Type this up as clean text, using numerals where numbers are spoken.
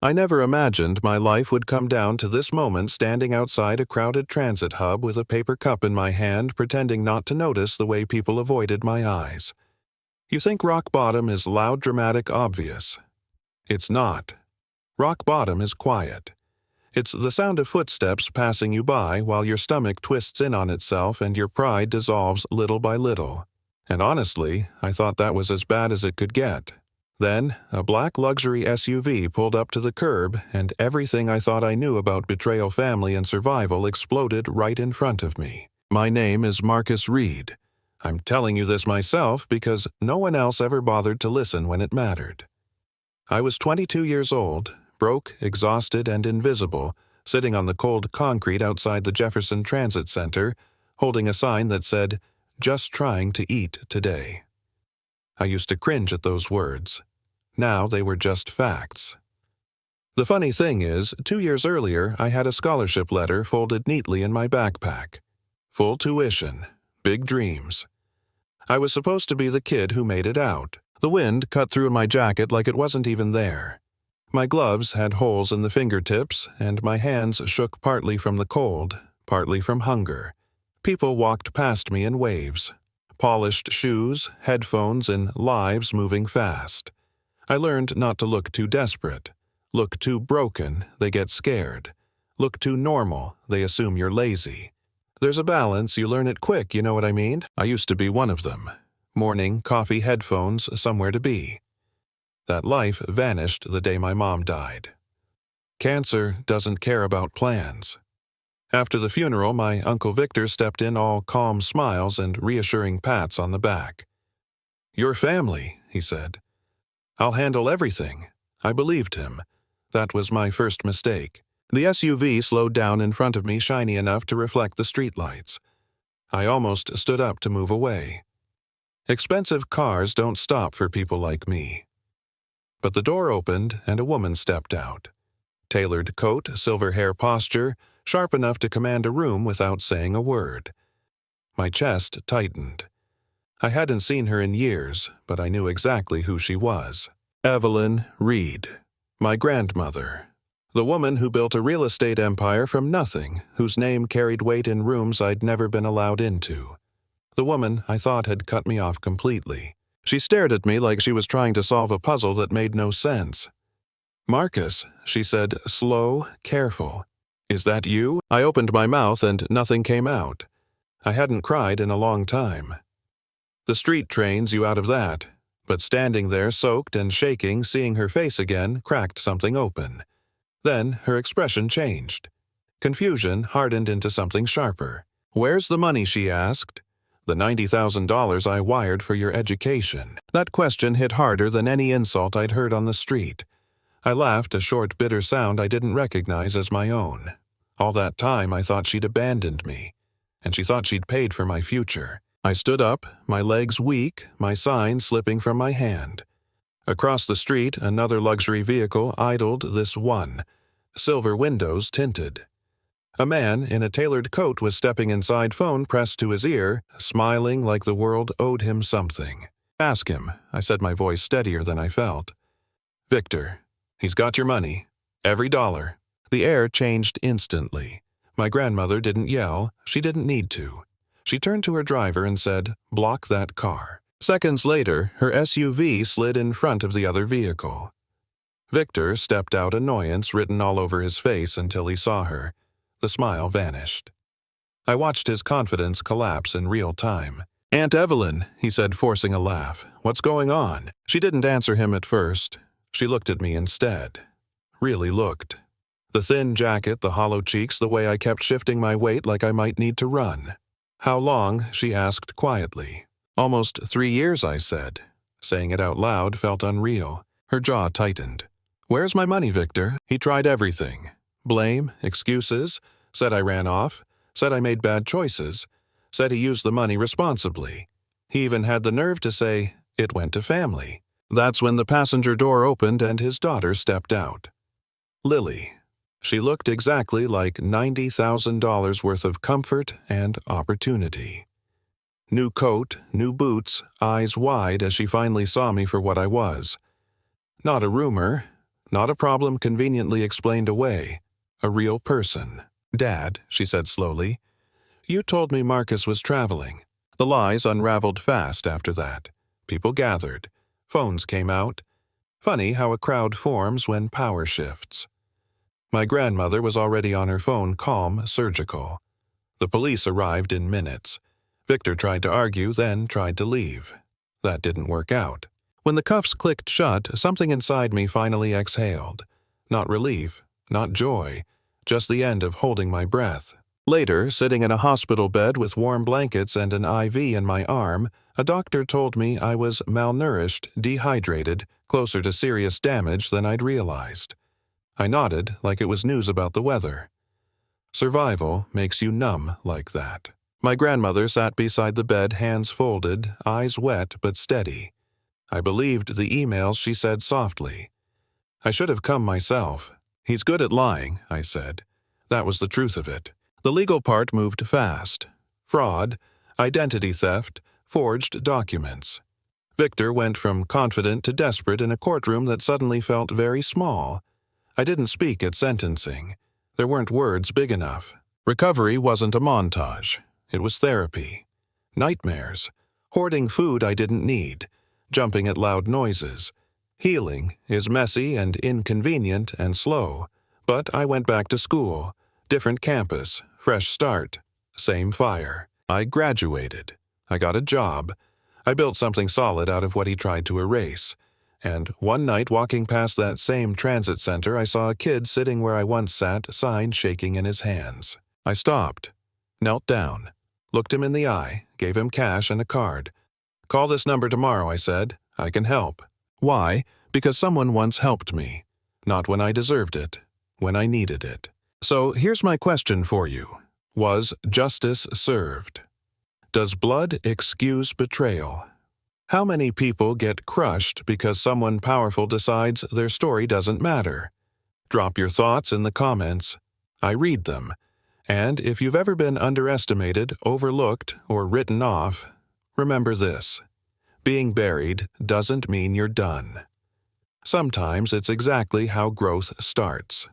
I never imagined my life would come down to this moment, standing outside a crowded transit hub with a paper cup in my hand, pretending not to notice the way people avoided my eyes. You think rock bottom is loud, dramatic, obvious. It's not. Rock bottom is quiet. It's the sound of footsteps passing you by while your stomach twists in on itself and your pride dissolves little by little. And honestly, I thought that was as bad as it could get. Then, a black luxury SUV pulled up to the curb, and everything I thought I knew about betrayal, family, and survival exploded right in front of me. My name is Marcus Reed. I'm telling you this myself because no one else ever bothered to listen when it mattered. I was 22 years old, broke, exhausted, and invisible, sitting on the cold concrete outside the Jefferson Transit Center, holding a sign that said, "Just trying to eat today." I used to cringe at those words. Now they were just facts. The funny thing is, 2 years earlier, I had a scholarship letter folded neatly in my backpack. Full tuition, big dreams. I was supposed to be the kid who made it out. The wind cut through my jacket like it wasn't even there. My gloves had holes in the fingertips, and my hands shook partly from the cold, partly from hunger. People walked past me in waves. Polished shoes, headphones, and lives moving fast. I learned not to look too desperate. Look too broken, they get scared. Look too normal, they assume you're lazy. There's a balance, you learn it quick, you know what I mean? I used to be one of them. Morning, coffee, headphones, somewhere to be. That life vanished the day my mom died. Cancer doesn't care about plans. After the funeral, my Uncle Victor stepped in, all calm smiles and reassuring pats on the back. "Your family," he said. "I'll handle everything." I believed him. That was my first mistake. The SUV slowed down in front of me, shiny enough to reflect the streetlights. I almost stood up to move away. Expensive cars don't stop for people like me. But the door opened and a woman stepped out. Tailored coat, silver hair posture, sharp enough to command a room without saying a word. My chest tightened. I hadn't seen her in years, but I knew exactly who she was. Evelyn Reed, my grandmother. The woman who built a real estate empire from nothing, whose name carried weight in rooms I'd never been allowed into. The woman I thought had cut me off completely. She stared at me like she was trying to solve a puzzle that made no sense. "Marcus," she said, slow, careful. "Is that you?" I opened my mouth and nothing came out. I hadn't cried in a long time. The street trains you out of that, but standing there soaked and shaking, seeing her face again, cracked something open. Then her expression changed. Confusion hardened into something sharper. "Where's the money?" she asked. "The $90,000 I wired for your education." That question hit harder than any insult I'd heard on the street. I laughed, a short, bitter sound I didn't recognize as my own. All that time I thought she'd abandoned me, and she thought she'd paid for my future. I stood up, my legs weak, my sign slipping from my hand. Across the street, another luxury vehicle idled, this one. Silver windows tinted. A man in a tailored coat was stepping inside, phone pressed to his ear, smiling like the world owed him something. "Ask him," I said, my voice steadier than I felt. "Victor. He's got your money. Every dollar." The air changed instantly. My grandmother didn't yell. She didn't need to. She turned to her driver and said, "Block that car." Seconds later, her SUV slid in front of the other vehicle. Victor stepped out, annoyance written all over his face until he saw her. The smile vanished. I watched his confidence collapse in real time. "Aunt Evelyn," he said, forcing a laugh. "What's going on?" She didn't answer him at first. She looked at me instead. Really looked. The thin jacket, the hollow cheeks, the way I kept shifting my weight like I might need to run. "How long?" she asked quietly. "Almost 3 years," I said. Saying it out loud felt unreal. Her jaw tightened. "Where's my money, Victor?" He tried everything. Blame, excuses, said I ran off, said I made bad choices, said he used the money responsibly. He even had the nerve to say, "It went to family." That's when the passenger door opened and his daughter stepped out. Lily. She looked exactly like $90,000 worth of comfort and opportunity. New coat, new boots, eyes wide as she finally saw me for what I was. Not a rumor, Not a problem conveniently explained away. A real person. Dad, she said slowly, you told me Marcus was traveling. The lies unraveled fast after that. People gathered. Phones came out. Funny how a crowd forms when power shifts. My grandmother was already on her phone, calm, surgical. The police arrived in minutes. Victor tried to argue, then tried to leave. That didn't work out. When the cuffs clicked shut, something inside me finally exhaled. Not relief, not joy, just the end of holding my breath. Later, sitting in a hospital bed with warm blankets and an IV in my arm, a doctor told me I was malnourished, dehydrated, closer to serious damage than I'd realized. I nodded like it was news about the weather. Survival makes you numb like that. My grandmother sat beside the bed, hands folded, eyes wet but steady. I believed the emails she said softly. I should have come myself. He's good at lying, I said. That was the truth of it. The legal part moved fast. Fraud, identity theft, forged documents. Victor went from confident to desperate in a courtroom that suddenly felt very small. I didn't speak at sentencing. There weren't words big enough. Recovery wasn't a montage. It was therapy. Nightmares. Hoarding food I didn't need. Jumping at loud noises. Healing is messy and inconvenient and slow. But I went back to school. Different campus. Fresh start. Same fire. I graduated. I got a job. I built something solid out of what he tried to erase. And one night walking past that same transit center, I saw a kid sitting where I once sat, sign shaking in his hands. I stopped. Knelt down. Looked him in the eye. Gave him cash and a card. Call this number tomorrow, I said. I can help. Why? Because someone once helped me. Not when I deserved it. When I needed it. So here's my question for you. Was justice served? Does blood excuse betrayal? How many people get crushed because someone powerful decides their story doesn't matter? Drop your thoughts in the comments. I read them. And if you've ever been underestimated, overlooked, or written off, remember this. Being buried doesn't mean you're done. Sometimes it's exactly how growth starts.